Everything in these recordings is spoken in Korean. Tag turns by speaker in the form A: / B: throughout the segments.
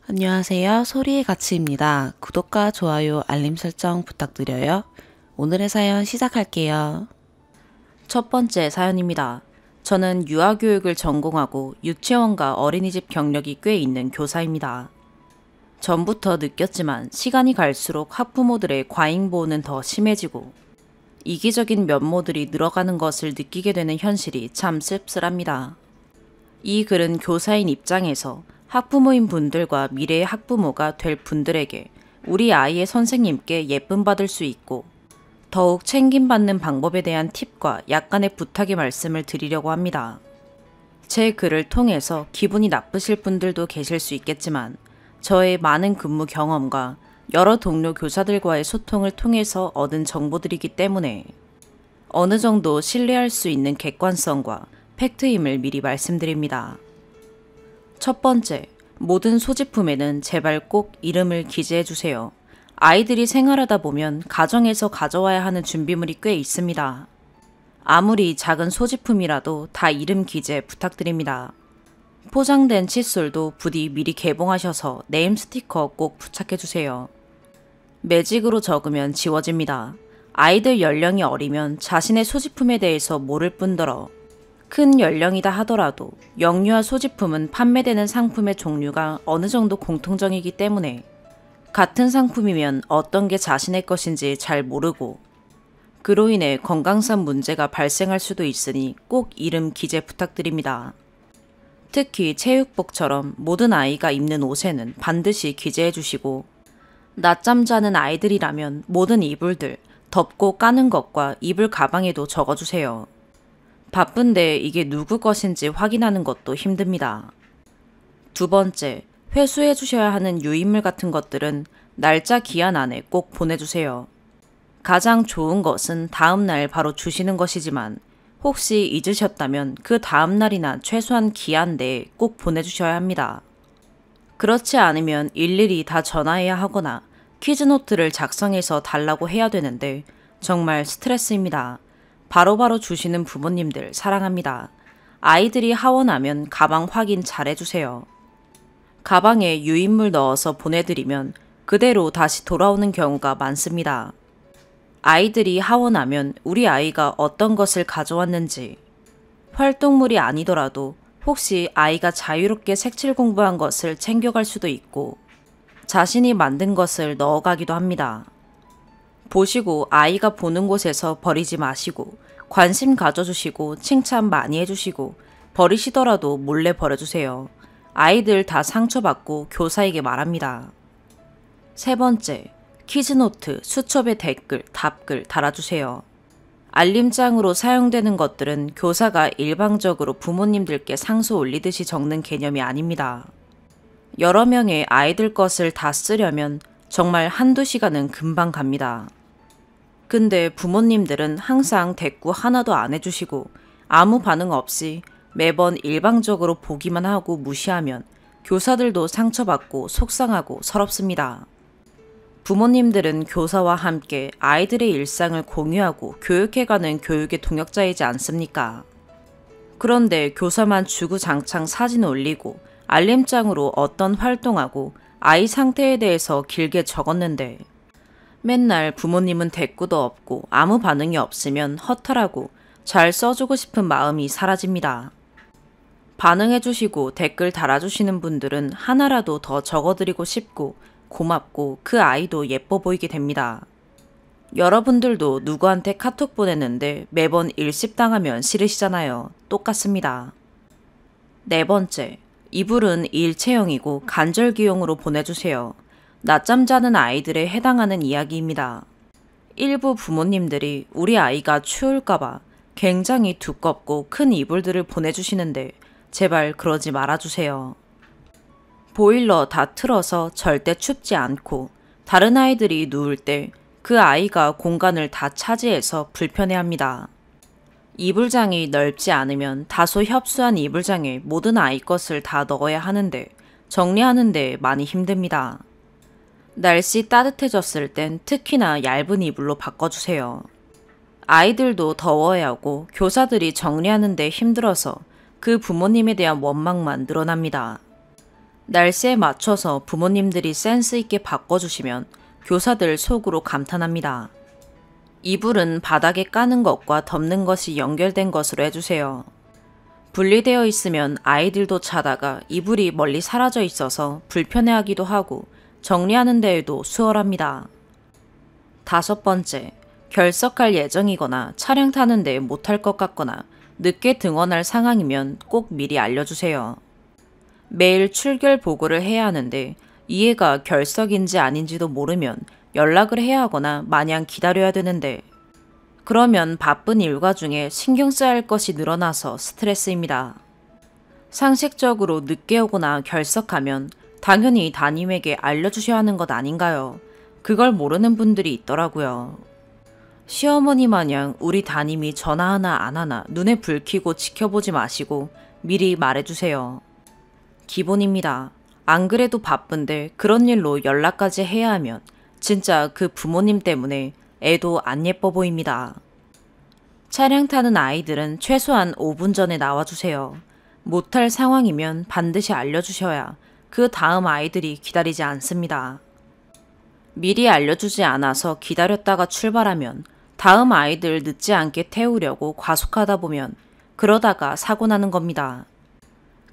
A: 안녕하세요. 소리의 가치입니다. 구독과 좋아요, 알림 설정 부탁드려요. 오늘의 사연 시작할게요. 첫 번째 사연입니다. 저는 유아교육을 전공하고 유치원과 어린이집 경력이 꽤 있는 교사입니다. 전부터 느꼈지만 시간이 갈수록 학부모들의 과잉보호는 더 심해지고 이기적인 면모들이 늘어가는 것을 느끼게 되는 현실이 참 씁쓸합니다. 이 글은 교사인 입장에서 학부모인 분들과 미래의 학부모가 될 분들에게 우리 아이의 선생님께 예쁨 받을 수 있고 더욱 챙김받는 방법에 대한 팁과 약간의 부탁의 말씀을 드리려고 합니다. 제 글을 통해서 기분이 나쁘실 분들도 계실 수 있겠지만 저의 많은 근무 경험과 여러 동료 교사들과의 소통을 통해서 얻은 정보들이기 때문에 어느 정도 신뢰할 수 있는 객관성과 팩트임을 미리 말씀드립니다. 첫 번째, 모든 소지품에는 제발 꼭 이름을 기재해주세요. 아이들이 생활하다 보면 가정에서 가져와야 하는 준비물이 꽤 있습니다. 아무리 작은 소지품이라도 다 이름 기재 부탁드립니다. 포장된 칫솔도 부디 미리 개봉하셔서 네임 스티커 꼭 부착해주세요. 매직으로 적으면 지워집니다. 아이들 연령이 어리면 자신의 소지품에 대해서 모를 뿐더러 큰 연령이다 하더라도 영유아 소지품은 판매되는 상품의 종류가 어느 정도 공통적이기 때문에 같은 상품이면 어떤 게 자신의 것인지 잘 모르고 그로 인해 건강상 문제가 발생할 수도 있으니 꼭 이름 기재 부탁드립니다. 특히 체육복처럼 모든 아이가 입는 옷에는 반드시 기재해 주시고 낮잠 자는 아이들이라면 모든 이불들, 덮고 까는 것과 이불 가방에도 적어주세요. 바쁜데 이게 누구 것인지 확인하는 것도 힘듭니다. 두 번째, 회수해 주셔야 하는 유인물 같은 것들은 날짜 기한 안에 꼭 보내주세요. 가장 좋은 것은 다음날 바로 주시는 것이지만 혹시 잊으셨다면 그 다음날이나 최소한 기한 내에 꼭 보내주셔야 합니다. 그렇지 않으면 일일이 다 전화해야 하거나 퀴즈노트를 작성해서 달라고 해야 되는데 정말 스트레스입니다. 바로바로 주시는 부모님들 사랑합니다. 아이들이 하원하면 가방 확인 잘 해주세요. 가방에 유인물 넣어서 보내드리면 그대로 다시 돌아오는 경우가 많습니다. 아이들이 하원하면 우리 아이가 어떤 것을 가져왔는지, 활동물이 아니더라도 혹시 아이가 자유롭게 색칠 공부한 것을 챙겨갈 수도 있고 자신이 만든 것을 넣어가기도 합니다. 보시고 아이가 보는 곳에서 버리지 마시고 관심 가져주시고 칭찬 많이 해주시고 버리시더라도 몰래 버려주세요. 아이들 다 상처받고 교사에게 말합니다. 세 번째, 퀴즈노트, 수첩에 댓글, 답글 달아주세요. 알림장으로 사용되는 것들은 교사가 일방적으로 부모님들께 상소 올리듯이 적는 개념이 아닙니다. 여러 명의 아이들 것을 다 쓰려면 정말 한두 시간은 금방 갑니다. 근데 부모님들은 항상 대꾸 하나도 안 해주시고 아무 반응 없이 매번 일방적으로 보기만 하고 무시하면 교사들도 상처받고 속상하고 서럽습니다. 부모님들은 교사와 함께 아이들의 일상을 공유하고 교육해가는 교육의 동역자이지 않습니까? 그런데 교사만 주구장창 사진 올리고 알림장으로 어떤 활동하고 아이 상태에 대해서 길게 적었는데 맨날 부모님은 대꾸도 없고 아무 반응이 없으면 허탈하고 잘 써주고 싶은 마음이 사라집니다. 반응해주시고 댓글 달아주시는 분들은 하나라도 더 적어드리고 싶고 고맙고 그 아이도 예뻐 보이게 됩니다. 여러분들도 누구한테 카톡 보내는데 매번 일십당하면 싫으시잖아요. 똑같습니다. 네 번째, 이불은 일체형이고 간절기용으로 보내주세요. 낮잠 자는 아이들에 해당하는 이야기입니다. 일부 부모님들이 우리 아이가 추울까봐 굉장히 두껍고 큰 이불들을 보내주시는데 제발 그러지 말아주세요. 보일러 다 틀어서 절대 춥지 않고 다른 아이들이 누울 때 그 아이가 공간을 다 차지해서 불편해합니다. 이불장이 넓지 않으면 다소 협소한 이불장에 모든 아이 것을 다 넣어야 하는데 정리하는데 많이 힘듭니다. 날씨 따뜻해졌을 땐 특히나 얇은 이불로 바꿔주세요. 아이들도 더워해하고 교사들이 정리하는데 힘들어서 그 부모님에 대한 원망만 늘어납니다. 날씨에 맞춰서 부모님들이 센스 있게 바꿔주시면 교사들 속으로 감탄합니다. 이불은 바닥에 까는 것과 덮는 것이 연결된 것으로 해주세요. 분리되어 있으면 아이들도 자다가 이불이 멀리 사라져 있어서 불편해하기도 하고 정리하는 데에도 수월합니다. 5번째, 결석할 예정이거나 차량 타는데 못할 것 같거나 늦게 등원할 상황이면 꼭 미리 알려주세요. 매일 출결 보고를 해야 하는데 이해가 결석인지 아닌지도 모르면 연락을 해야 하거나 마냥 기다려야 되는데 그러면 바쁜 일과 중에 신경 써야 할 것이 늘어나서 스트레스입니다. 상식적으로 늦게 오거나 결석하면 당연히 담임에게 알려주셔야 하는 것 아닌가요? 그걸 모르는 분들이 있더라고요. 시어머니 마냥 우리 담임이 전화하나 안 하나 눈에 불 켜고 지켜보지 마시고 미리 말해주세요. 기본입니다. 안 그래도 바쁜데 그런 일로 연락까지 해야 하면 진짜 그 부모님 때문에 애도 안 예뻐 보입니다. 차량 타는 아이들은 최소한 5분 전에 나와주세요. 못할 상황이면 반드시 알려주셔야 그 다음 아이들이 기다리지 않습니다. 미리 알려주지 않아서 기다렸다가 출발하면 다음 아이들 늦지 않게 태우려고 과속하다 보면 그러다가 사고 나는 겁니다.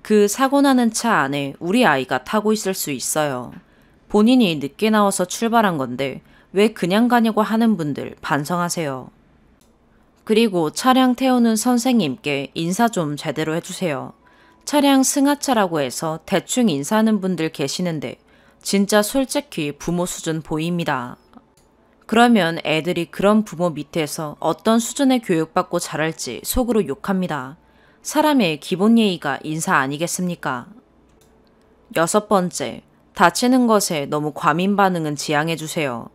A: 그 사고 나는 차 안에 우리 아이가 타고 있을 수 있어요. 본인이 늦게 나와서 출발한 건데 왜 그냥 가냐고 하는 분들 반성하세요. 그리고 차량 태우는 선생님께 인사 좀 제대로 해주세요. 차량 승하차라고 해서 대충 인사하는 분들 계시는데 진짜 솔직히 부모 수준 보입니다. 그러면 애들이 그런 부모 밑에서 어떤 수준의 교육받고 자랄지 속으로 욕합니다. 사람의 기본 예의가 인사 아니겠습니까? 6번째, 다치는 것에 너무 과민 반응은 지양해주세요.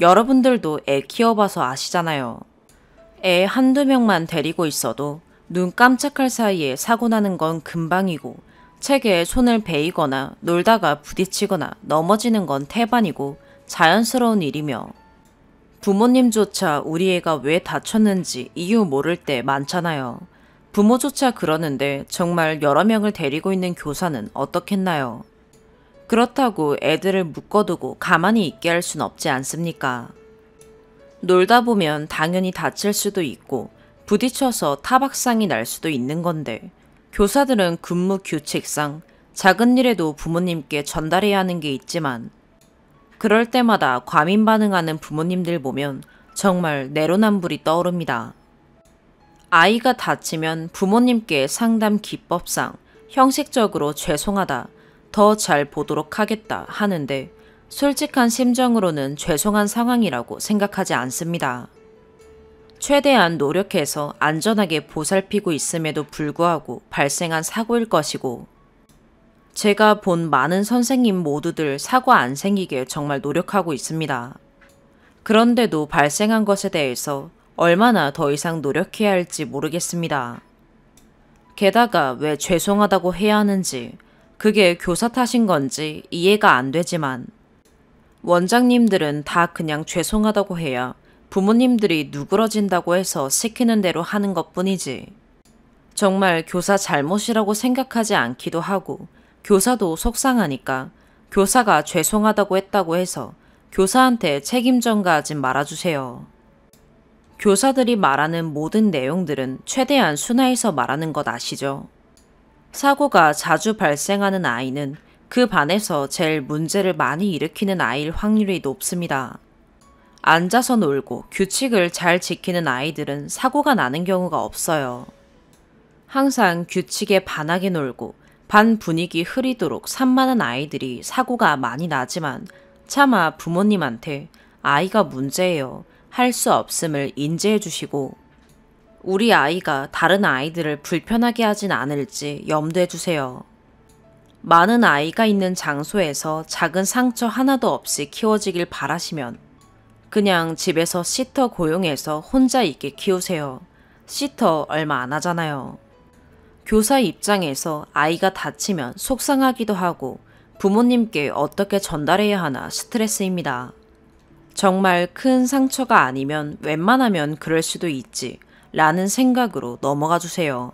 A: 여러분들도 애 키워봐서 아시잖아요. 애 한두 명만 데리고 있어도 눈 깜짝할 사이에 사고 나는 건 금방이고 책에 손을 베이거나 놀다가 부딪히거나 넘어지는 건 태반이고 자연스러운 일이며 부모님조차 우리 애가 왜 다쳤는지 이유 모를 때 많잖아요. 부모조차 그러는데 정말 여러 명을 데리고 있는 교사는 어떻겠나요? 그렇다고 애들을 묶어두고 가만히 있게 할 순 없지 않습니까? 놀다 보면 당연히 다칠 수도 있고 부딪혀서 타박상이 날 수도 있는 건데 교사들은 근무 규칙상 작은 일에도 부모님께 전달해야 하는 게 있지만 그럴 때마다 과민 반응하는 부모님들 보면 정말 내로남불이 떠오릅니다. 아이가 다치면 부모님께 상담 기법상 형식적으로 죄송하다, 더 잘 보도록 하겠다 하는데 솔직한 심정으로는 죄송한 상황이라고 생각하지 않습니다. 최대한 노력해서 안전하게 보살피고 있음에도 불구하고 발생한 사고일 것이고 제가 본 많은 선생님 모두들 사고 안 생기게 정말 노력하고 있습니다. 그런데도 발생한 것에 대해서 얼마나 더 이상 노력해야 할지 모르겠습니다. 게다가 왜 죄송하다고 해야 하는지 그게 교사 탓인 건지 이해가 안 되지만 원장님들은 다 그냥 죄송하다고 해야 부모님들이 누그러진다고 해서 시키는 대로 하는 것뿐이지 정말 교사 잘못이라고 생각하지 않기도 하고 교사도 속상하니까 교사가 죄송하다고 했다고 해서 교사한테 책임 전가하지 말아주세요. 교사들이 말하는 모든 내용들은 최대한 순화해서 말하는 것 아시죠? 사고가 자주 발생하는 아이는 그 반에서 제일 문제를 많이 일으키는 아이일 확률이 높습니다. 앉아서 놀고 규칙을 잘 지키는 아이들은 사고가 나는 경우가 없어요. 항상 규칙에 반하게 놀고 반 분위기 흐리도록 산만한 아이들이 사고가 많이 나지만 차마 부모님한테 아이가 문제예요. 할 수 없음을 인지해 주시고 우리 아이가 다른 아이들을 불편하게 하진 않을지 염두해 주세요. 많은 아이가 있는 장소에서 작은 상처 하나도 없이 키워지길 바라시면 그냥 집에서 시터 고용해서 혼자 있게 키우세요. 시터 얼마 안 하잖아요. 교사 입장에서 아이가 다치면 속상하기도 하고 부모님께 어떻게 전달해야 하나 스트레스입니다. 정말 큰 상처가 아니면 웬만하면 그럴 수도 있지 라는 생각으로 넘어가 주세요.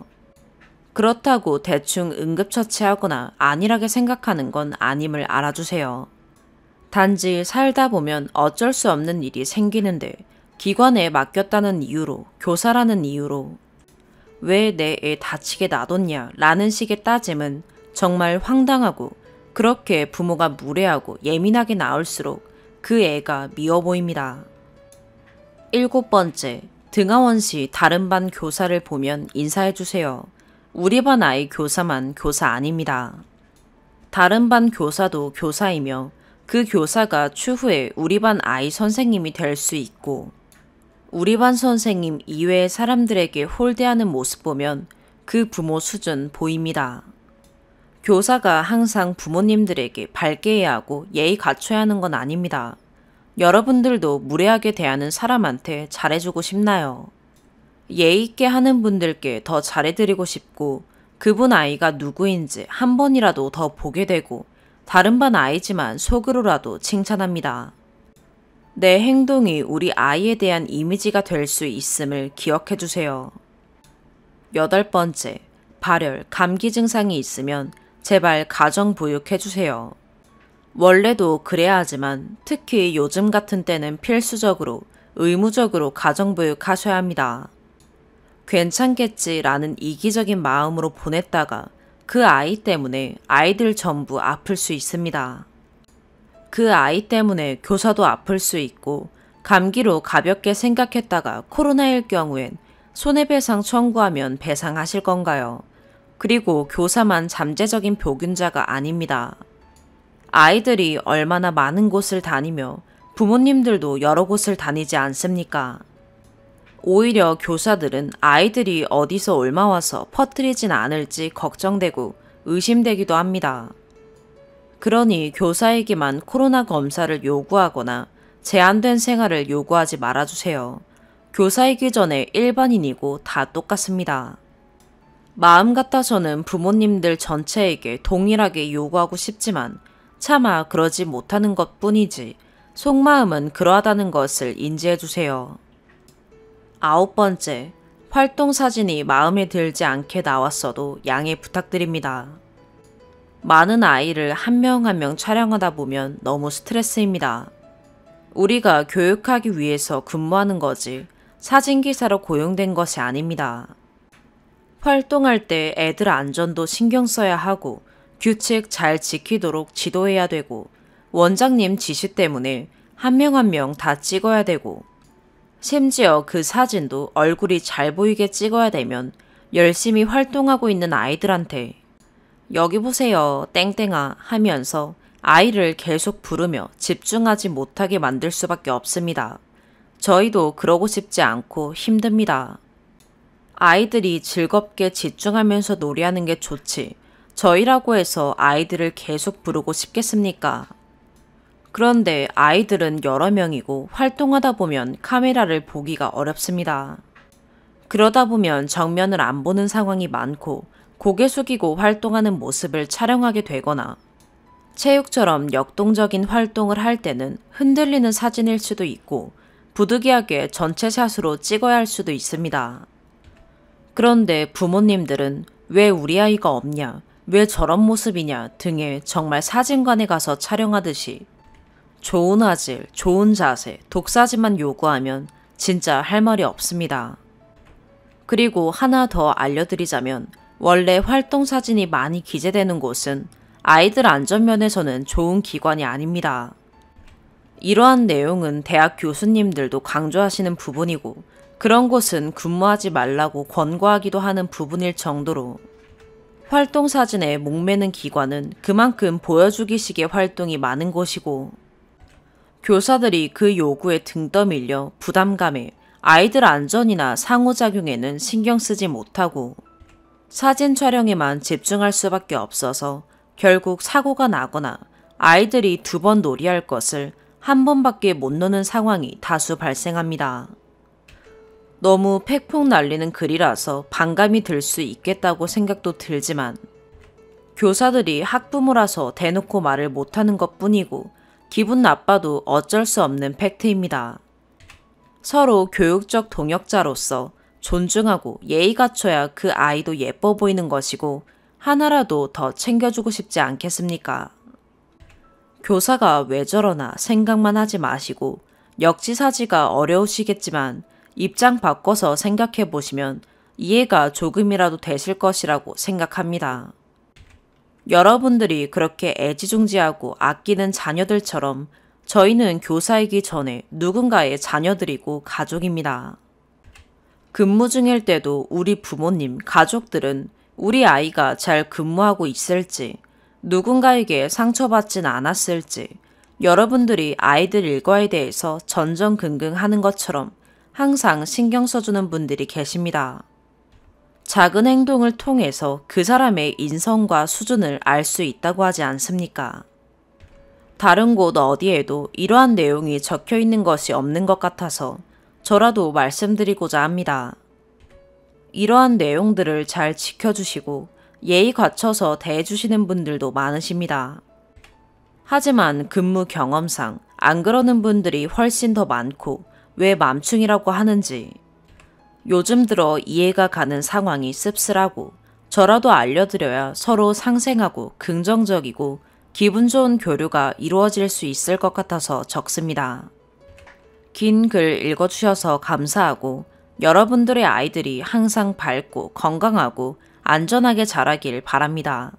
A: 그렇다고 대충 응급처치하거나 안일하게 생각하는 건 아님을 알아주세요. 단지 살다 보면 어쩔 수 없는 일이 생기는데 기관에 맡겼다는 이유로, 교사라는 이유로 왜 내 애 다치게 놔뒀냐 라는 식의 따짐은 정말 황당하고, 그렇게 부모가 무례하고 예민하게 나올수록 그 애가 미워 보입니다. 7번째, 등하원 시 다른 반 교사를 보면 인사해주세요. 우리 반 아이 교사만 교사 아닙니다. 다른 반 교사도 교사이며 그 교사가 추후에 우리 반 아이 선생님이 될 수 있고, 우리 반 선생님 이외의 사람들에게 홀대하는 모습 보면 그 부모 수준 보입니다. 교사가 항상 부모님들에게 밝게 해야 하고 예의 갖춰야 하는 건 아닙니다. 여러분들도 무례하게 대하는 사람한테 잘해주고 싶나요? 예의 있게 하는 분들께 더 잘해드리고 싶고, 그분 아이가 누구인지 한 번이라도 더 보게 되고, 다른 반 아이지만 속으로라도 칭찬합니다. 내 행동이 우리 아이에 대한 이미지가 될 수 있음을 기억해 주세요. 8번째, 발열, 감기 증상이 있으면 제발 가정보육해 주세요. 원래도 그래야 하지만 특히 요즘 같은 때는 필수적으로, 의무적으로 가정보육 하셔야 합니다. 괜찮겠지라는 이기적인 마음으로 보냈다가 그 아이 때문에 아이들 전부 아플 수 있습니다. 그 아이 때문에 교사도 아플 수 있고, 감기로 가볍게 생각했다가 코로나일 경우엔 손해배상 청구하면 배상하실 건가요? 그리고 교사만 잠재적인 표균자가 아닙니다. 아이들이 얼마나 많은 곳을 다니며 부모님들도 여러 곳을 다니지 않습니까? 오히려 교사들은 아이들이 어디서 옮아와서 퍼뜨리진 않을지 걱정되고 의심되기도 합니다. 그러니 교사에게만 코로나 검사를 요구하거나 제한된 생활을 요구하지 말아주세요. 교사이기 전에 일반인이고 다 똑같습니다. 마음 같아서는 부모님들 전체에게 동일하게 요구하고 싶지만 차마 그러지 못하는 것 뿐이지 속마음은 그러하다는 것을 인지해 주세요. 9번째, 활동 사진이 마음에 들지 않게 나왔어도 양해 부탁드립니다. 많은 아이를 한 명 한 명 촬영하다 보면 너무 스트레스입니다. 우리가 교육하기 위해서 근무하는 거지 사진기사로 고용된 것이 아닙니다. 활동할 때 애들 안전도 신경 써야 하고 규칙 잘 지키도록 지도해야 되고, 원장님 지시 때문에 한 명 한 명 다 찍어야 되고, 심지어 그 사진도 얼굴이 잘 보이게 찍어야 되면 열심히 활동하고 있는 아이들한테 여기 보세요 땡땡아 하면서 아이를 계속 부르며 집중하지 못하게 만들 수밖에 없습니다. 저희도 그러고 싶지 않고 힘듭니다. 아이들이 즐겁게 집중하면서 놀이하는 게 좋지 저희라고 해서 아이들을 계속 부르고 싶겠습니까? 그런데 아이들은 여러 명이고 활동하다 보면 카메라를 보기가 어렵습니다. 그러다 보면 정면을 안 보는 상황이 많고 고개 숙이고 활동하는 모습을 촬영하게 되거나, 체육처럼 역동적인 활동을 할 때는 흔들리는 사진일 수도 있고 부득이하게 전체 샷으로 찍어야 할 수도 있습니다. 그런데 부모님들은 왜 우리 아이가 없냐, 왜 저런 모습이냐 등의 정말 사진관에 가서 촬영하듯이 좋은 화질, 좋은 자세, 독사진만 요구하면 진짜 할 말이 없습니다. 그리고 하나 더 알려드리자면, 원래 활동 사진이 많이 기재되는 곳은 아이들 안전면에서는 좋은 기관이 아닙니다. 이러한 내용은 대학 교수님들도 강조하시는 부분이고, 그런 곳은 근무하지 말라고 권고하기도 하는 부분일 정도로, 활동 사진에 목매는 기관은 그만큼 보여주기식의 활동이 많은 곳이고, 교사들이 그 요구에 등 떠밀려 부담감에 아이들 안전이나 상호작용에는 신경 쓰지 못하고 사진 촬영에만 집중할 수밖에 없어서 결국 사고가 나거나 아이들이 2번 놀이할 것을 한 번밖에 못 노는 상황이 다수 발생합니다. 너무 팩폭 날리는 글이라서 반감이 들 수 있겠다고 생각도 들지만, 교사들이 학부모라서 대놓고 말을 못하는 것 뿐이고 기분 나빠도 어쩔 수 없는 팩트입니다. 서로 교육적 동역자로서 존중하고 예의 갖춰야 그 아이도 예뻐 보이는 것이고 하나라도 더 챙겨주고 싶지 않겠습니까? 교사가 왜 저러나 생각만 하지 마시고 역지사지가 어려우시겠지만 입장 바꿔서 생각해 보시면 이해가 조금이라도 되실 것이라고 생각합니다. 여러분들이 그렇게 애지중지하고 아끼는 자녀들처럼 저희는 교사이기 전에 누군가의 자녀들이고 가족입니다. 근무 중일 때도 우리 부모님, 가족들은 우리 아이가 잘 근무하고 있을지, 누군가에게 상처받진 않았을지, 여러분들이 아이들 일과에 대해서 전전긍긍하는 것처럼 항상 신경 써주는 분들이 계십니다. 작은 행동을 통해서 그 사람의 인성과 수준을 알 수 있다고 하지 않습니까? 다른 곳 어디에도 이러한 내용이 적혀 있는 것이 없는 것 같아서 저라도 말씀드리고자 합니다. 이러한 내용들을 잘 지켜주시고 예의 갖춰서 대해주시는 분들도 많으십니다. 하지만 근무 경험상 안 그러는 분들이 훨씬 더 많고 왜 맘충이라고 하는지 요즘 들어 이해가 가는 상황이 씁쓸하고 저라도 알려드려야 서로 상생하고 긍정적이고 기분 좋은 교류가 이루어질 수 있을 것 같아서 적습니다. 긴 글 읽어주셔서 감사하고 여러분들의 아이들이 항상 밝고 건강하고 안전하게 자라길 바랍니다.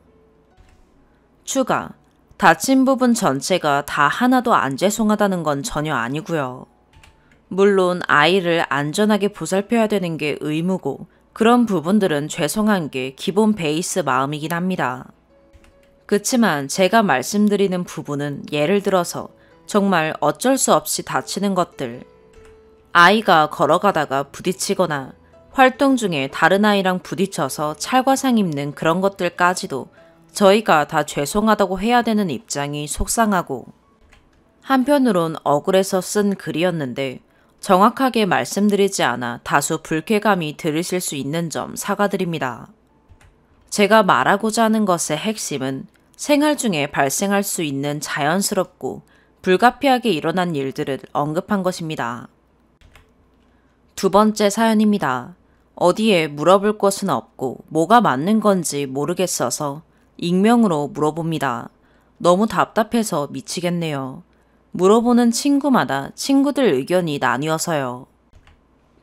A: 추가, 다친 부분 전체가 다 하나도 안 죄송하다는 건 전혀 아니고요. 물론 아이를 안전하게 보살펴야 되는 게 의무고 그런 부분들은 죄송한 게 기본 베이스 마음이긴 합니다. 그치만 제가 말씀드리는 부분은 예를 들어서 정말 어쩔 수 없이 다치는 것들, 아이가 걸어가다가 부딪히거나 활동 중에 다른 아이랑 부딪혀서 찰과상 입는 그런 것들까지도 저희가 다 죄송하다고 해야 되는 입장이 속상하고 한편으론 억울해서 쓴 글이었는데 정확하게 말씀드리지 않아 다소 불쾌감이 들으실 수 있는 점 사과드립니다. 제가 말하고자 하는 것의 핵심은 생활 중에 발생할 수 있는 자연스럽고 불가피하게 일어난 일들을 언급한 것입니다. 두 번째 사연입니다. 어디에 물어볼 것은 없고 뭐가 맞는 건지 모르겠어서 익명으로 물어봅니다. 너무 답답해서 미치겠네요. 물어보는 친구마다 친구들 의견이 나뉘어서요.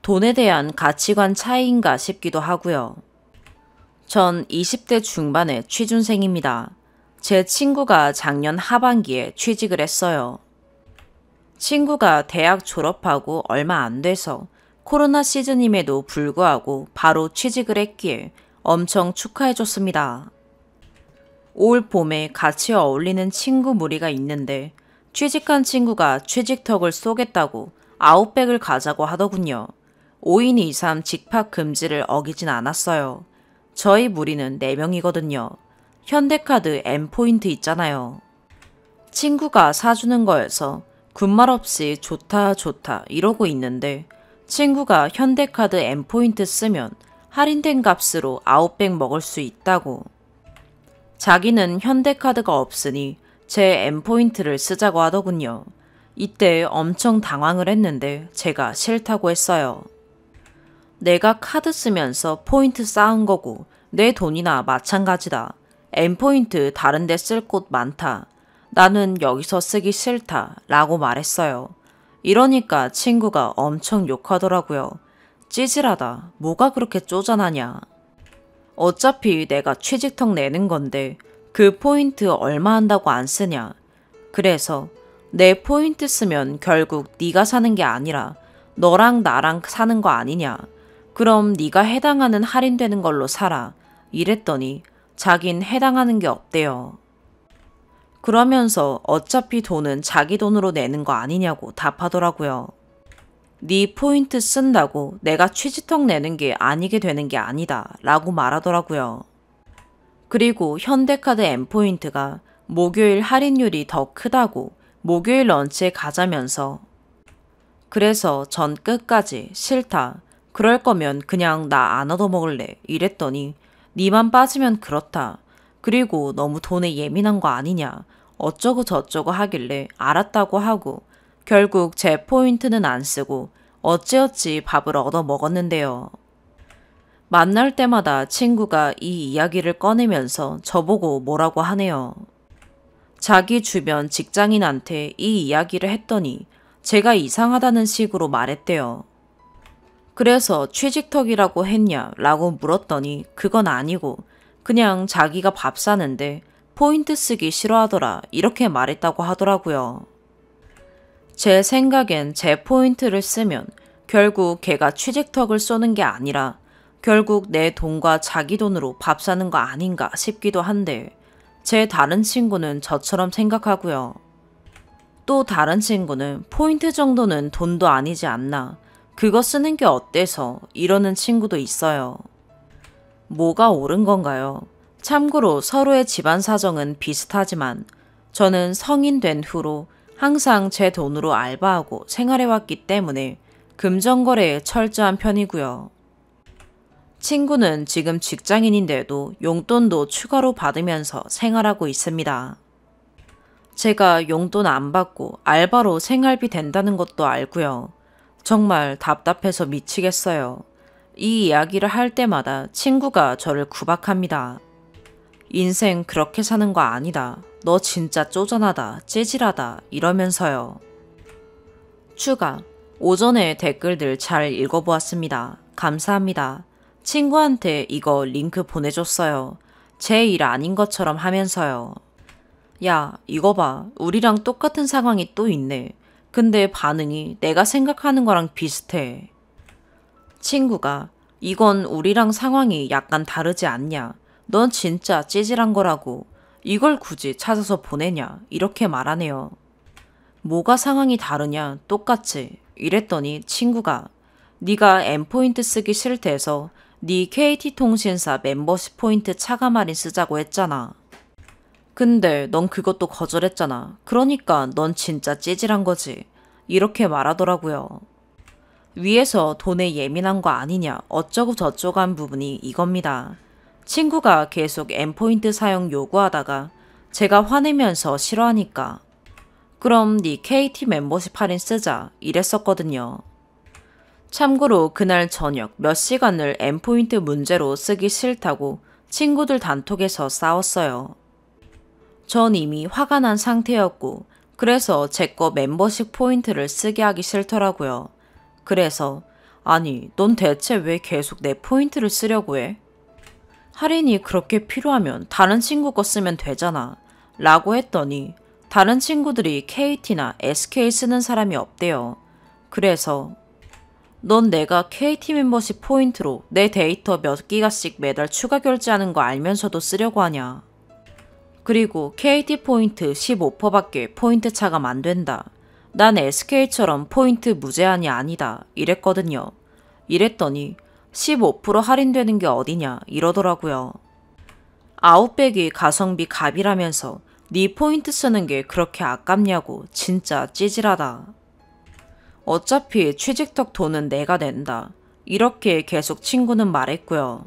A: 돈에 대한 가치관 차이인가 싶기도 하고요. 전 20대 중반의 취준생입니다. 제 친구가 작년 하반기에 취직을 했어요. 친구가 대학 졸업하고 얼마 안 돼서 코로나 시즌임에도 불구하고 바로 취직을 했기에 엄청 축하해줬습니다. 올 봄에 같이 어울리는 친구 무리가 있는데 취직한 친구가 취직턱을 쏘겠다고 아웃백을 가자고 하더군요. 5인 이상 직팍 금지를 어기진 않았어요. 저희 무리는 4명이거든요. 현대카드 M포인트 있잖아요. 친구가 사주는 거여서 군말 없이 좋다 좋다 이러고 있는데 친구가 현대카드 M포인트 쓰면 할인된 값으로 아웃백 먹을 수 있다고. 자기는 현대카드가 없으니 제 M포인트를 쓰자고 하더군요. 이때 엄청 당황을 했는데 제가 싫다고 했어요. 내가 카드 쓰면서 포인트 쌓은 거고 내 돈이나 마찬가지다. M포인트 다른 데 쓸 곳 많다. 나는 여기서 쓰기 싫다 라고 말했어요. 이러니까 친구가 엄청 욕하더라고요. 찌질하다. 뭐가 그렇게 쪼잔하냐. 어차피 내가 취직턱 내는 건데 그 포인트 얼마 한다고 안 쓰냐. 그래서 내 포인트 쓰면 결국 네가 사는 게 아니라 너랑 나랑 사는 거 아니냐. 그럼 네가 해당하는 할인되는 걸로 사라. 이랬더니 자긴 해당하는 게 없대요. 그러면서 어차피 돈은 자기 돈으로 내는 거 아니냐고 답하더라고요. 네 포인트 쓴다고 내가 취직턱 내는 게 아니게 되는 게 아니다 라고 말하더라고요. 그리고 현대카드 M포인트가 목요일 할인율이 더 크다고 목요일 런치에 가자면서 그래서 전 끝까지 싫다. 그럴 거면 그냥 나 안 얻어먹을래 이랬더니 니만 빠지면 그렇다. 그리고 너무 돈에 예민한 거 아니냐. 어쩌고 저쩌고 하길래 알았다고 하고 결국 제 포인트는 안 쓰고 어찌어찌 밥을 얻어 먹었는데요. 만날 때마다 친구가 이 이야기를 꺼내면서 저보고 뭐라고 하네요. 자기 주변 직장인한테 이 이야기를 했더니 제가 이상하다는 식으로 말했대요. 그래서 취직턱이라고 했냐? 라고 물었더니 그건 아니고 그냥 자기가 밥 사는데 포인트 쓰기 싫어하더라 이렇게 말했다고 하더라고요. 제 생각엔 제 포인트를 쓰면 결국 걔가 취직턱을 쏘는 게 아니라 결국 내 돈과 자기 돈으로 밥 사는 거 아닌가 싶기도 한데 제 다른 친구는 저처럼 생각하고요. 또 다른 친구는 포인트 정도는 돈도 아니지 않나. 그거 쓰는 게 어때서 이러는 친구도 있어요. 뭐가 옳은 건가요? 참고로 서로의 집안 사정은 비슷하지만 저는 성인 된 후로 항상 제 돈으로 알바하고 생활해왔기 때문에 금전거래에 철저한 편이고요. 친구는 지금 직장인인데도 용돈도 추가로 받으면서 생활하고 있습니다. 제가 용돈 안 받고 알바로 생활비 된다는 것도 알고요. 정말 답답해서 미치겠어요. 이 이야기를 할 때마다 친구가 저를 구박합니다. 인생 그렇게 사는 거 아니다. 너 진짜 쪼잔하다, 찌질하다 이러면서요. 추가. 오전에 댓글들 잘 읽어보았습니다. 감사합니다. 친구한테 이거 링크 보내줬어요. 제 일 아닌 것처럼 하면서요. 야, 이거 봐. 우리랑 똑같은 상황이 또 있네. 근데 반응이 내가 생각하는 거랑 비슷해. 친구가 이건 우리랑 상황이 약간 다르지 않냐. 넌 진짜 찌질한 거라고. 이걸 굳이 찾아서 보내냐. 이렇게 말하네요. 뭐가 상황이 다르냐. 똑같지. 이랬더니 친구가 네가 M포인트 쓰기 싫대서 네 KT통신사 멤버십 포인트 차감 할인 쓰자고 했잖아. 근데 넌 그것도 거절했잖아. 그러니까 넌 진짜 찌질한 거지. 이렇게 말하더라고요. 위에서 돈에 예민한 거 아니냐 어쩌고 저쩌고 한 부분이 이겁니다. 친구가 계속 M포인트 사용 요구하다가 제가 화내면서 싫어하니까 그럼 네 KT 멤버십 할인 쓰자 이랬었거든요. 참고로 그날 저녁 몇 시간을 M포인트 문제로 쓰기 싫다고 친구들 단톡에서 싸웠어요. 전 이미 화가 난 상태였고 그래서 제 거 멤버십 포인트를 쓰게 하기 싫더라고요. 그래서 아니 넌 대체 왜 계속 내 포인트를 쓰려고 해? 할인이 그렇게 필요하면 다른 친구 거 쓰면 되잖아 라고 했더니 다른 친구들이 KT나 SK 쓰는 사람이 없대요. 그래서 넌 내가 KT 멤버십 포인트로 내 데이터 몇 기가씩 매달 추가 결제하는 거 알면서도 쓰려고 하냐. 그리고 KT 포인트 15%밖에 포인트 차감 안 된다. 난 SK처럼 포인트 무제한이 아니다. 이랬거든요. 이랬더니 15% 할인되는 게 어디냐 이러더라고요. 아웃백이 가성비 갑이라면서 네 포인트 쓰는 게 그렇게 아깝냐고 진짜 찌질하다. 어차피 취직턱 돈은 내가 낸다. 이렇게 계속 친구는 말했고요.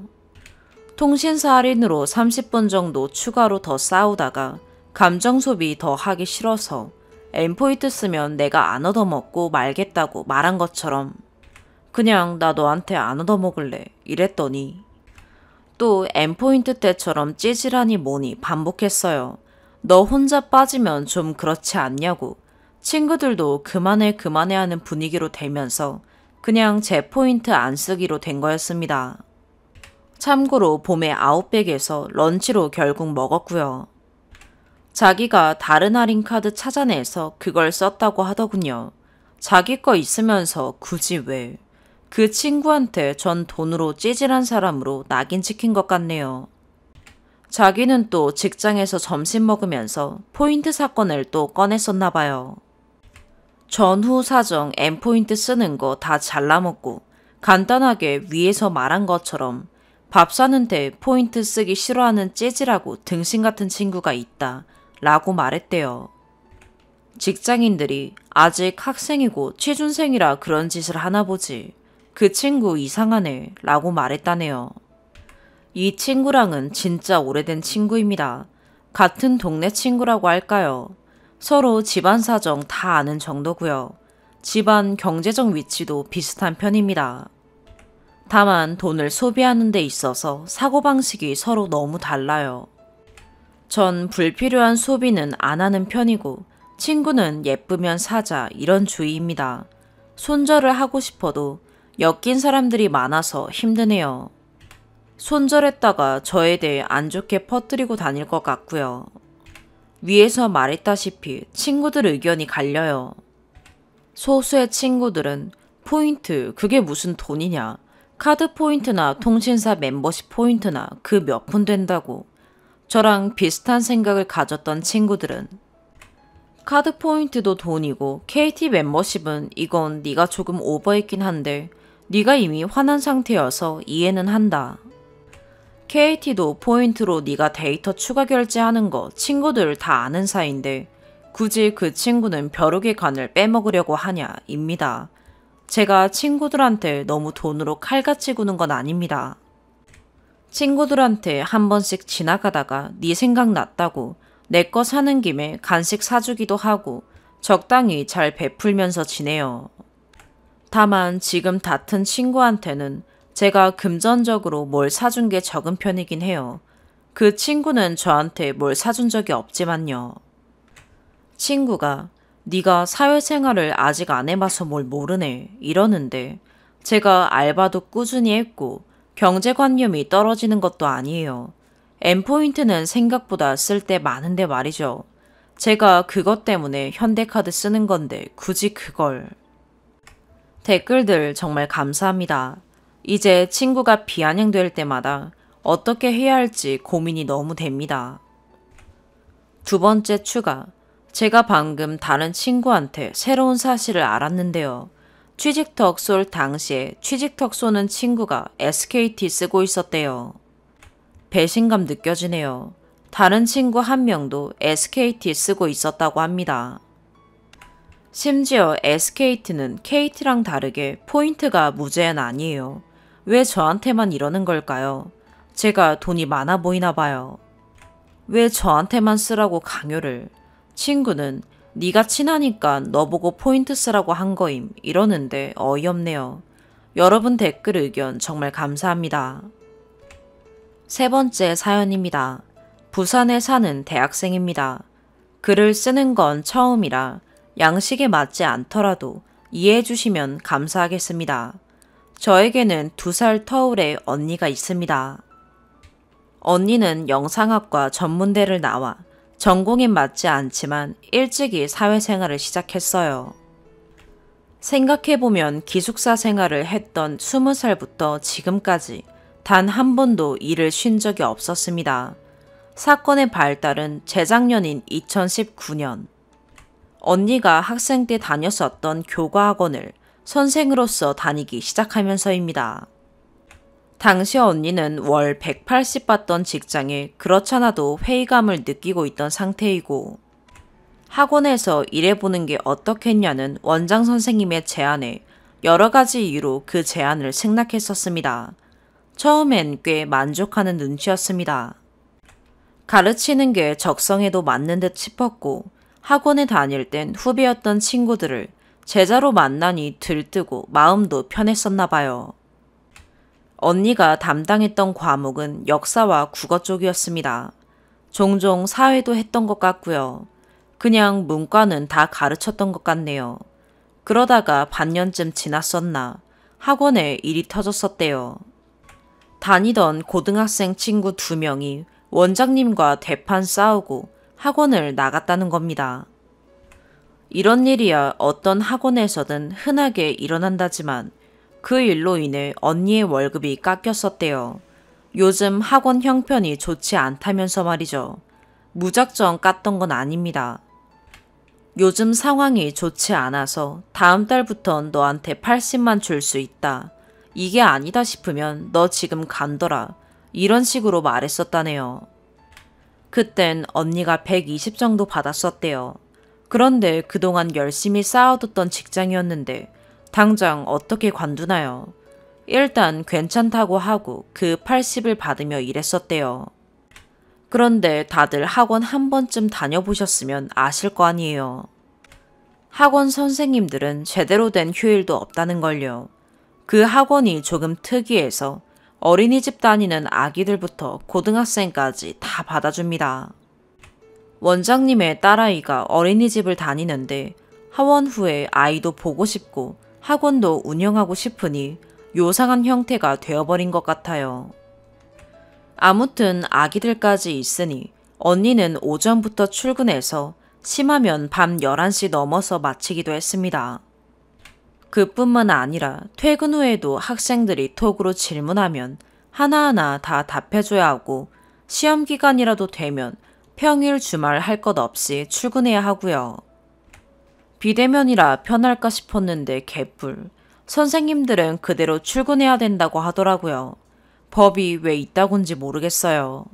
A: 통신사 할인으로 30분 정도 추가로 더 싸우다가 감정 소비 더 하기 싫어서 M포인트 쓰면 내가 안 얻어먹고 말겠다고 말한 것처럼 그냥 나 너한테 안 얻어먹을래 이랬더니 또 M포인트 때처럼 찌질하니 뭐니 반복했어요. 너 혼자 빠지면 좀 그렇지 않냐고. 친구들도 그만해 하는 분위기로 되면서 그냥 제 포인트 안 쓰기로 된 거였습니다. 참고로 봄에 아웃백에서 런치로 결국 먹었고요. 자기가 다른 할인 카드 찾아내서 그걸 썼다고 하더군요. 자기 거 있으면서 굳이 왜? 그 친구한테 전 돈으로 찌질한 사람으로 낙인 찍힌 것 같네요. 자기는 또 직장에서 점심 먹으면서 포인트 사건을 또 꺼냈었나 봐요. 전후 사정 M포인트 쓰는 거 다 잘라먹고 간단하게 위에서 말한 것처럼 밥 사는데 포인트 쓰기 싫어하는 찌질하고 등신 같은 친구가 있다 라고 말했대요. 직장인들이 아직 학생이고 취준생이라 그런 짓을 하나 보지. 그 친구 이상하네 라고 말했다네요. 이 친구랑은 진짜 오래된 친구입니다. 같은 동네 친구라고 할까요? 서로 집안 사정 다 아는 정도고요. 집안 경제적 위치도 비슷한 편입니다. 다만 돈을 소비하는 데 있어서 사고방식이 서로 너무 달라요. 전 불필요한 소비는 안 하는 편이고 친구는 예쁘면 사자 이런 주의입니다. 손절을 하고 싶어도 엮인 사람들이 많아서 힘드네요. 손절했다가 저에 대해 안 좋게 퍼뜨리고 다닐 것 같고요. 위에서 말했다시피 친구들 의견이 갈려요. 소수의 친구들은 포인트 그게 무슨 돈이냐, 카드 포인트나 통신사 멤버십 포인트나 그 몇 푼 된다고. 저랑 비슷한 생각을 가졌던 친구들은 카드 포인트도 돈이고 KT 멤버십은 이건 네가 조금 오버했긴 한데 네가 이미 화난 상태여서 이해는 한다. KT도 포인트로 네가 데이터 추가 결제하는 거 친구들 다 아는 사이인데 굳이 그 친구는 벼룩의 간을 빼먹으려고 하냐 입니다. 제가 친구들한테 너무 돈으로 칼같이 구는 건 아닙니다. 친구들한테 한 번씩 지나가다가 네 생각났다고 내 거 사는 김에 간식 사주기도 하고 적당히 잘 베풀면서 지내요. 다만 지금 다툰 친구한테는 제가 금전적으로 뭘 사준 게 적은 편이긴 해요. 그 친구는 저한테 뭘 사준 적이 없지만요. 친구가 네가 사회생활을 아직 안 해봐서 뭘 모르네 이러는데 제가 알바도 꾸준히 했고 경제관념이 떨어지는 것도 아니에요. N포인트는 생각보다 쓸 때 많은데 말이죠. 제가 그것 때문에 현대카드 쓰는 건데 굳이 그걸. 댓글들 정말 감사합니다. 이제 친구가 비아냥될 때마다 어떻게 해야 할지 고민이 너무 됩니다. 두 번째 추가. 제가 방금 다른 친구한테 새로운 사실을 알았는데요. 취직턱 쏠 당시에 취직턱 쏘는 친구가 SKT 쓰고 있었대요. 배신감 느껴지네요. 다른 친구 한 명도 SKT 쓰고 있었다고 합니다. 심지어 SKT는 KT랑 다르게 포인트가 무제한 아니에요. 왜 저한테만 이러는 걸까요? 제가 돈이 많아 보이나 봐요. 왜 저한테만 쓰라고 강요를. 친구는 네가 친하니까 너보고 포인트 쓰라고 한 거임 이러는데 어이없네요. 여러분 댓글 의견 정말 감사합니다. 세 번째 사연입니다. 부산에 사는 대학생입니다. 글을 쓰는 건 처음이라 양식에 맞지 않더라도 이해해 주시면 감사하겠습니다. 저에게는 2살 터울의 언니가 있습니다. 언니는 영상학과 전문대를 나와 전공에 맞지 않지만 일찍이 사회생활을 시작했어요. 생각해보면 기숙사 생활을 했던 20살부터 지금까지 단 한 번도 일을 쉰 적이 없었습니다. 사건의 발달은 재작년인 2019년. 언니가 학생 때 다녔었던 교과학원을 선생으로서 다니기 시작하면서입니다. 당시 언니는 월 180 받던 직장에 그렇잖아도 회의감을 느끼고 있던 상태이고 학원에서 일해보는 게 어떻겠냐는 원장 선생님의 제안에 여러 가지 이유로 그 제안을 승낙했었습니다. 처음엔 꽤 만족하는 눈치였습니다. 가르치는 게 적성에도 맞는 듯 싶었고 학원에 다닐 땐 후배였던 친구들을 제자로 만나니 들뜨고 마음도 편했었나 봐요. 언니가 담당했던 과목은 역사와 국어 쪽이었습니다. 종종 사회도 했던 것 같고요. 그냥 문과는 다 가르쳤던 것 같네요. 그러다가 반년쯤 지났었나 학원에 일이 터졌었대요. 다니던 고등학생 친구 2명이 원장님과 대판 싸우고 학원을 나갔다는 겁니다. 이런 일이야 어떤 학원에서든 흔하게 일어난다지만 그 일로 인해 언니의 월급이 깎였었대요. 요즘 학원 형편이 좋지 않다면서 말이죠. 무작정 깠던 건 아닙니다. 요즘 상황이 좋지 않아서 다음 달부턴 너한테 80만 줄 수 있다. 이게 아니다 싶으면 너 지금 간더라. 이런 식으로 말했었다네요. 그땐 언니가 120 정도 받았었대요. 그런데 그동안 열심히 쌓아뒀던 직장이었는데 당장 어떻게 관두나요? 일단 괜찮다고 하고 그 80을 받으며 일했었대요. 그런데 다들 학원 한 번쯤 다녀보셨으면 아실 거 아니에요. 학원 선생님들은 제대로 된 휴일도 없다는 걸요. 그 학원이 조금 특이해서 어린이집 다니는 아기들부터 고등학생까지 다 받아줍니다. 원장님의 딸아이가 어린이집을 다니는데 하원 후에 아이도 보고 싶고 학원도 운영하고 싶으니 요상한 형태가 되어버린 것 같아요. 아무튼 아기들까지 있으니 언니는 오전부터 출근해서 심하면 밤 11시 넘어서 마치기도 했습니다. 그뿐만 아니라 퇴근 후에도 학생들이 톡으로 질문하면 하나하나 다 답해줘야 하고 시험 기간이라도 되면 평일 주말 할 것 없이 출근해야 하고요. 비대면이라 편할까 싶었는데 개뿔. 선생님들은 그대로 출근해야 된다고 하더라고요. 법이 왜 있다곤지 모르겠어요.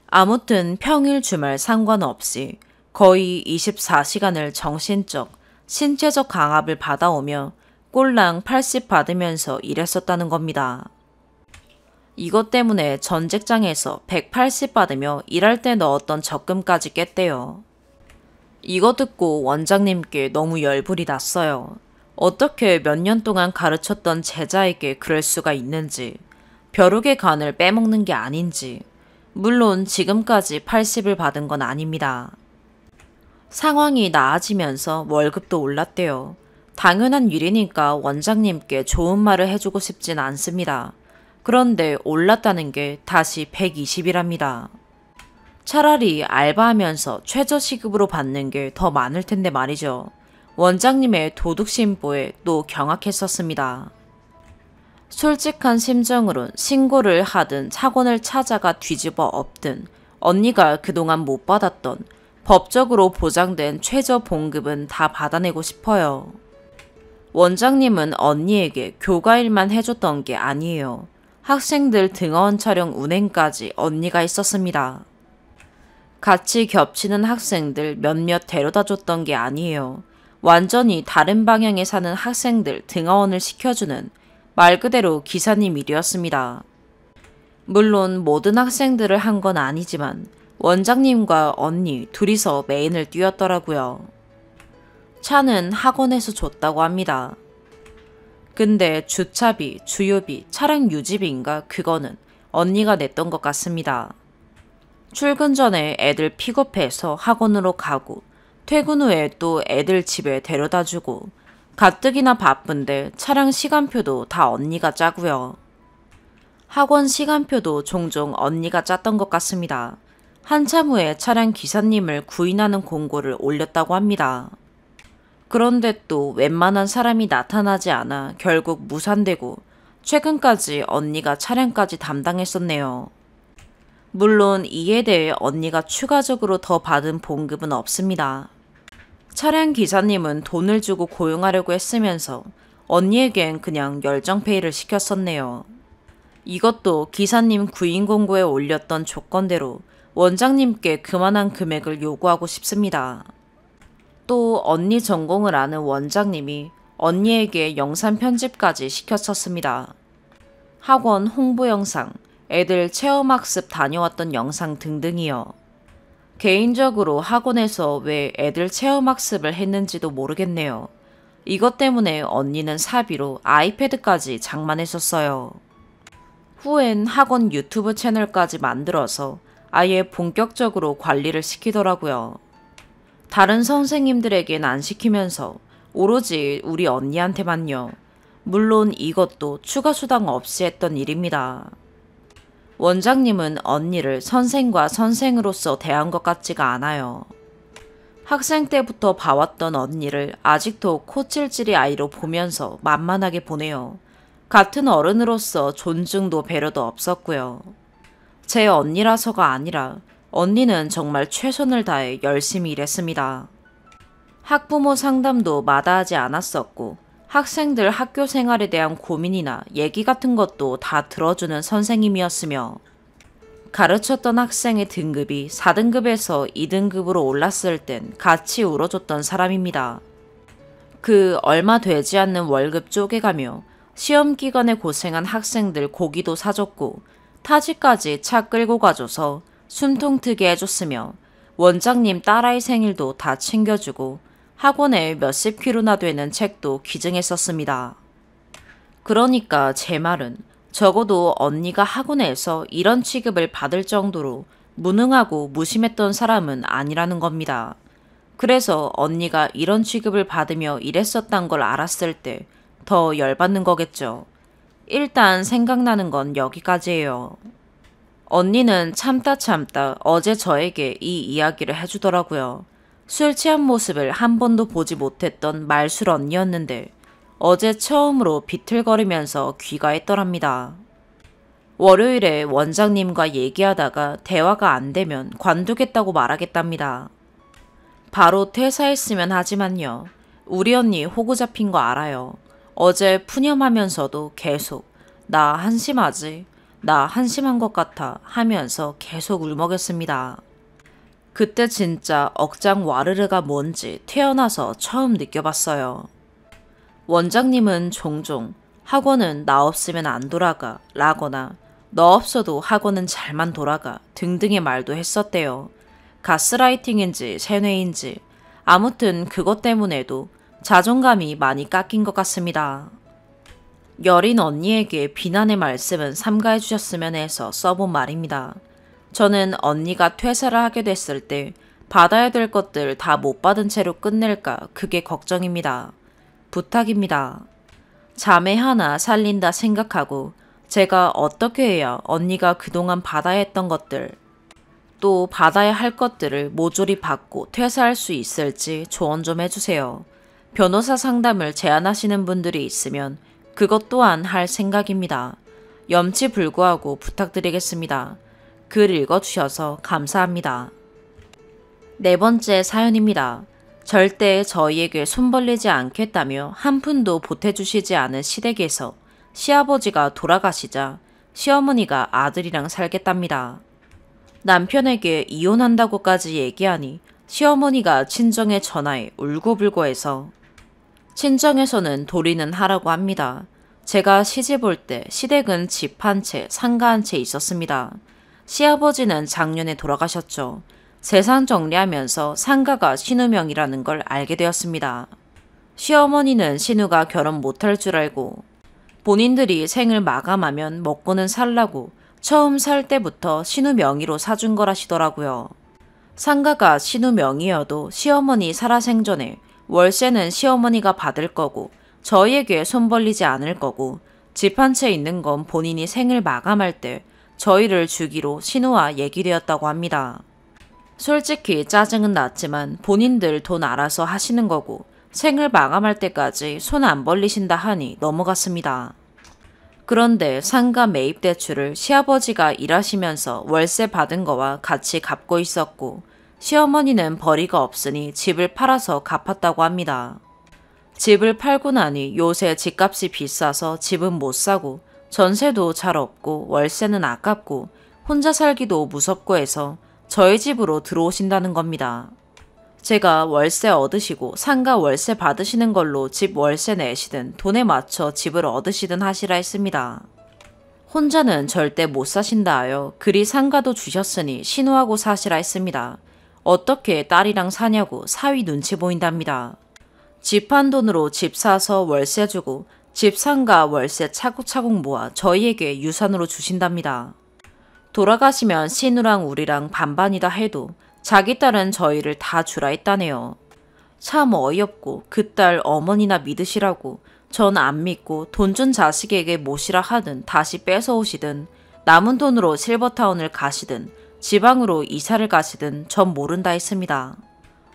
A: 아무튼 평일 주말 상관없이 거의 24시간을 정신적, 신체적 강압을 받아오며 꼴랑 80 받으면서 일했었다는 겁니다. 이것 때문에 전직장에서 180 받으며 일할 때 넣었던 적금까지 깼대요. 이거 듣고 원장님께 너무 열불이 났어요. 어떻게 몇 년 동안 가르쳤던 제자에게 그럴 수가 있는지, 벼룩의 간을 빼먹는 게 아닌지, 물론 지금까지 80을 받은 건 아닙니다. 상황이 나아지면서 월급도 올랐대요. 당연한 일이니까 원장님께 좋은 말을 해주고 싶진 않습니다. 그런데 올랐다는 게 다시 120이랍니다. 차라리 알바하면서 최저시급으로 받는 게 더 많을 텐데 말이죠. 원장님의 도둑심보에 또 경악했었습니다. 솔직한 심정으론 신고를 하든 학원을 찾아가 뒤집어 엎든 언니가 그동안 못 받았던 법적으로 보장된 최저 봉급은 다 받아내고 싶어요. 원장님은 언니에게 교과일만 해줬던 게 아니에요. 학생들 등하원 촬영 운행까지 언니가 있었습니다. 같이 겹치는 학생들 몇몇 데려다 줬던 게 아니에요. 완전히 다른 방향에 사는 학생들 등하원을 시켜주는 말 그대로 기사님 일이었습니다. 물론 모든 학생들을 한 건 아니지만 원장님과 언니 둘이서 메인을 뛰었더라고요. 차는 학원에서 줬다고 합니다. 근데 주차비, 주유비, 차량 유지비인가 그거는 언니가 냈던 것 같습니다. 출근 전에 애들 픽업해서 학원으로 가고 퇴근 후에 또 애들 집에 데려다주고 가뜩이나 바쁜데 차량 시간표도 다 언니가 짜고요. 학원 시간표도 종종 언니가 짰던 것 같습니다. 한참 후에 차량 기사님을 구인하는 공고를 올렸다고 합니다. 그런데 또 웬만한 사람이 나타나지 않아 결국 무산되고 최근까지 언니가 차량까지 담당했었네요. 물론 이에 대해 언니가 추가적으로 더 받은 봉급은 없습니다. 차량 기사님은 돈을 주고 고용하려고 했으면서 언니에겐 그냥 열정페이를 시켰었네요. 이것도 기사님 구인 공고에 올렸던 조건대로 원장님께 그만한 금액을 요구하고 싶습니다. 또 언니 전공을 아는 원장님이 언니에게 영상 편집까지 시켰었습니다. 학원 홍보 영상, 애들 체험학습 다녀왔던 영상 등등이요. 개인적으로 학원에서 왜 애들 체험학습을 했는지도 모르겠네요. 이것 때문에 언니는 사비로 아이패드까지 장만했었어요. 후엔 학원 유튜브 채널까지 만들어서 아예 본격적으로 관리를 시키더라고요. 다른 선생님들에겐 안 시키면서 오로지 우리 언니한테만요. 물론 이것도 추가 수당 없이 했던 일입니다. 원장님은 언니를 선생과 선생으로서 대한 것 같지가 않아요. 학생 때부터 봐왔던 언니를 아직도 코찔찔이 아이로 보면서 만만하게 보네요. 같은 어른으로서 존중도 배려도 없었고요. 제 언니라서가 아니라 언니는 정말 최선을 다해 열심히 일했습니다. 학부모 상담도 마다하지 않았었고 학생들 학교 생활에 대한 고민이나 얘기 같은 것도 다 들어주는 선생님이었으며 가르쳤던 학생의 등급이 4등급에서 2등급으로 올랐을 땐 같이 울어줬던 사람입니다. 그 얼마 되지 않는 월급 쪼개가며 시험 기간에 고생한 학생들 고기도 사줬고 타지까지 차 끌고 가줘서 숨통 트게 해줬으며 원장님 딸아이 생일도 다 챙겨주고 학원에 몇십 킬로나 되는 책도 기증했었습니다. 그러니까 제 말은 적어도 언니가 학원에서 이런 취급을 받을 정도로 무능하고 무심했던 사람은 아니라는 겁니다. 그래서 언니가 이런 취급을 받으며 일했었단 걸 알았을 때 더 열받는 거겠죠. 일단 생각나는 건 여기까지예요. 언니는 참다 참다 어제 저에게 이 이야기를 해주더라고요. 술 취한 모습을 한 번도 보지 못했던 말술 언니였는데 어제 처음으로 비틀거리면서 귀가했더랍니다. 월요일에 원장님과 얘기하다가 대화가 안 되면 관두겠다고 말하겠답니다. 바로 퇴사했으면 하지만요. 우리 언니 호구 잡힌 거 알아요. 어제 푸념하면서도 계속 나 한심하지? 나 한심한 것 같아 하면서 계속 울먹였습니다. 그때 진짜 억장 와르르가 뭔지 태어나서 처음 느껴봤어요. 원장님은 종종 학원은 나 없으면 안 돌아가 라거나 너 없어도 학원은 잘만 돌아가 등등의 말도 했었대요. 가스라이팅인지 세뇌인지 아무튼 그것 때문에도 자존감이 많이 깎인 것 같습니다. 여린 언니에게 비난의 말씀은 삼가해 주셨으면 해서 써본 말입니다. 저는 언니가 퇴사를 하게 됐을 때 받아야 될 것들 다 못 받은 채로 끝낼까 그게 걱정입니다. 부탁입니다. 자매 하나 살린다 생각하고 제가 어떻게 해야 언니가 그동안 받아야 했던 것들 또 받아야 할 것들을 모조리 받고 퇴사할 수 있을지 조언 좀 해주세요. 변호사 상담을 제안하시는 분들이 있으면 그것 또한 할 생각입니다. 염치불구하고 부탁드리겠습니다. 글 읽어주셔서 감사합니다. 네 번째 사연입니다. 절대 저희에게 손 벌리지 않겠다며 한 푼도 보태주시지 않은 시댁에서 시아버지가 돌아가시자 시어머니가 아들이랑 살겠답니다. 남편에게 이혼한다고까지 얘기하니 시어머니가 친정에 전화해 울고불고해서 친정에서는 도리는 하라고 합니다. 제가 시집 올 때 시댁은 집 한 채, 상가 한 채 있었습니다. 시아버지는 작년에 돌아가셨죠. 재산 정리하면서 상가가 신우명이라는 걸 알게 되었습니다. 시어머니는 신우가 결혼 못할 줄 알고 본인들이 생을 마감하면 먹고는 살라고 처음 살 때부터 신우 명의로 사준 거라시더라고요. 상가가 신우 명의여도 시어머니 살아생전에 월세는 시어머니가 받을 거고 저희에게 손 벌리지 않을 거고 집 한 채 있는 건 본인이 생을 마감할 때 저희를 주기로 신우와 얘기되었다고 합니다. 솔직히 짜증은 났지만 본인들 돈 알아서 하시는 거고 생을 마감할 때까지 손 안 벌리신다 하니 넘어갔습니다. 그런데 상가 매입 대출을 시아버지가 일하시면서 월세 받은 거와 같이 갚고 있었고 시어머니는 벌이가 없으니 집을 팔아서 갚았다고 합니다. 집을 팔고 나니 요새 집값이 비싸서 집은 못 사고 전세도 잘 없고 월세는 아깝고 혼자 살기도 무섭고 해서 저희 집으로 들어오신다는 겁니다. 제가 월세 얻으시고 상가 월세 받으시는 걸로 집 월세 내시든 돈에 맞춰 집을 얻으시든 하시라 했습니다. 혼자는 절대 못 사신다 하여 그리 상가도 주셨으니 신우하고 사시라 했습니다. 어떻게 딸이랑 사냐고 사위 눈치 보인답니다. 집 한 돈으로 집 사서 월세 주고 집 상가 월세 차곡차곡 모아 저희에게 유산으로 주신답니다. 돌아가시면 신우랑 우리랑 반반이다 해도 자기 딸은 저희를 다 주라 했다네요. 참 어이없고 그 딸 어머니나 믿으시라고 전 안 믿고 돈 준 자식에게 모시라 하든 다시 뺏어오시든 남은 돈으로 실버타운을 가시든 지방으로 이사를 가시든 전 모른다 했습니다.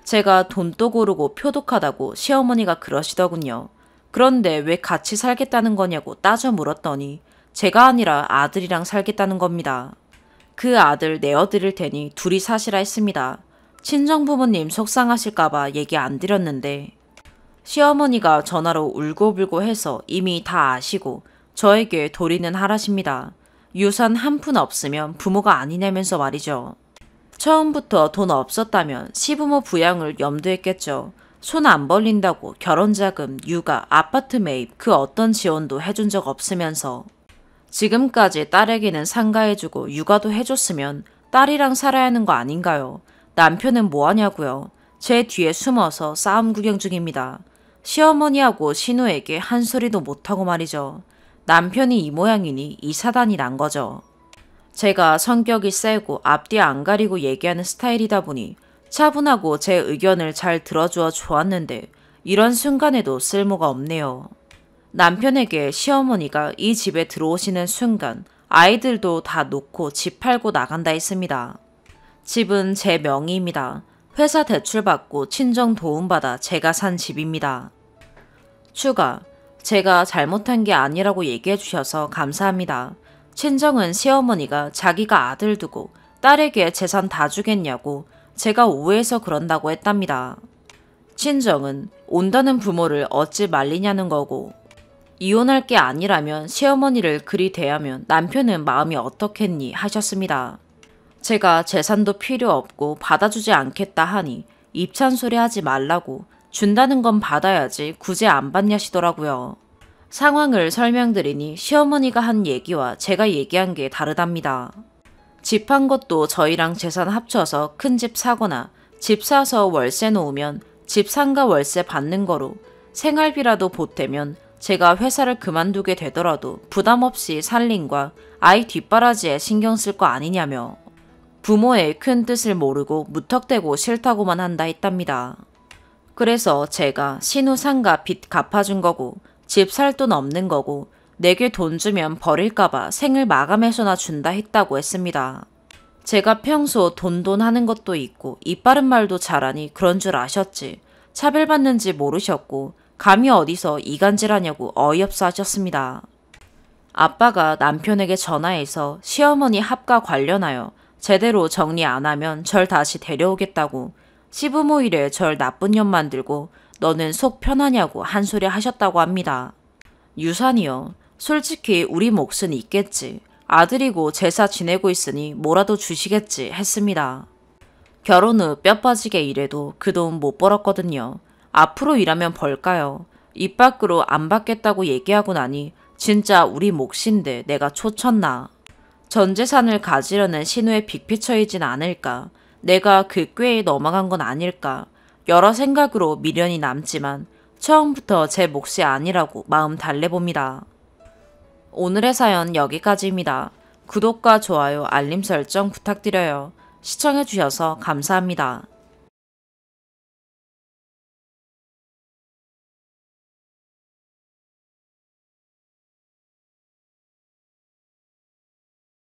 A: 제가 돈도 고르고 표독하다고 시어머니가 그러시더군요. 그런데 왜 같이 살겠다는 거냐고 따져 물었더니 제가 아니라 아들이랑 살겠다는 겁니다. 그 아들 내어드릴 테니 둘이 사시라 했습니다. 친정부모님 속상하실까봐 얘기 안 드렸는데 시어머니가 전화로 울고불고 해서 이미 다 아시고 저에게 도리는 하라십니다. 유산 한 푼 없으면 부모가 아니냐면서 말이죠. 처음부터 돈 없었다면 시부모 부양을 염두했겠죠. 손 안 벌린다고 결혼자금, 육아, 아파트 매입 그 어떤 지원도 해준 적 없으면서 지금까지 딸에게는 상가해주고 육아도 해줬으면 딸이랑 살아야 하는 거 아닌가요? 남편은 뭐하냐고요? 제 뒤에 숨어서 싸움 구경 중입니다. 시어머니하고 신우에게 한 소리도 못하고 말이죠. 남편이 이 모양이니 이 사단이 난 거죠. 제가 성격이 세고 앞뒤 안 가리고 얘기하는 스타일이다 보니 차분하고 제 의견을 잘 들어주어 좋았는데 이런 순간에도 쓸모가 없네요. 남편에게 시어머니가 이 집에 들어오시는 순간 아이들도 다 놓고 집 팔고 나간다 했습니다. 집은 제 명의입니다. 회사 대출받고 친정 도움받아 제가 산 집입니다. 추가, 제가 잘못한 게 아니라고 얘기해 주셔서 감사합니다. 친정은 시어머니가 자기가 아들 두고 딸에게 재산 다 주겠냐고 제가 오해해서 그런다고 했답니다. 친정은 온다는 부모를 어찌 말리냐는 거고, 이혼할 게 아니라면 시어머니를 그리 대하면 남편은 마음이 어떻겠니 하셨습니다. 제가 재산도 필요 없고 받아주지 않겠다 하니 입찬소리 하지 말라고, 준다는 건 받아야지 굳이 안 받냐시더라고요. 상황을 설명드리니 시어머니가 한 얘기와 제가 얘기한 게 다르답니다. 집 한 것도 저희랑 재산 합쳐서 큰 집 사거나 집 사서 월세 놓으면 집 상가 월세 받는 거로 생활비라도 보태면 제가 회사를 그만두게 되더라도 부담 없이 살림과 아이 뒷바라지에 신경 쓸 거 아니냐며 부모의 큰 뜻을 모르고 무턱대고 싫다고만 한다 했답니다. 그래서 제가 신우 상가 빚 갚아준 거고 집 살 돈 없는 거고 내게 돈 주면 버릴까봐 생을 마감해서나 준다 했다고 했습니다. 제가 평소 돈돈 하는 것도 있고 입 바른 말도 잘하니 그런 줄 아셨지. 차별받는지 모르셨고 감히 어디서 이간질하냐고 어이없어 하셨습니다. 아빠가 남편에게 전화해서 시어머니 합가 관련하여 제대로 정리 안 하면 절 다시 데려오겠다고 시부모 일에 절 나쁜 년 만들고 너는 속 편하냐고 한 소리 하셨다고 합니다. 유산이요. 솔직히 우리 몫은 있겠지. 아들이고 제사 지내고 있으니 뭐라도 주시겠지 했습니다. 결혼 후 뼈 빠지게 일해도 그 돈 못 벌었거든요. 앞으로 일하면 벌까요? 입 밖으로 안 받겠다고 얘기하고 나니 진짜 우리 몫인데 내가 초쳤나. 전 재산을 가지려는 신우의 빅피처이진 않을까. 내가 그 꾀에 넘어간 건 아닐까. 여러 생각으로 미련이 남지만 처음부터 제 몫이 아니라고 마음 달래봅니다. 오늘의 사연 여기까지입니다. 구독과 좋아요, 알림 설정 부탁드려요. 시청해주셔서 감사합니다.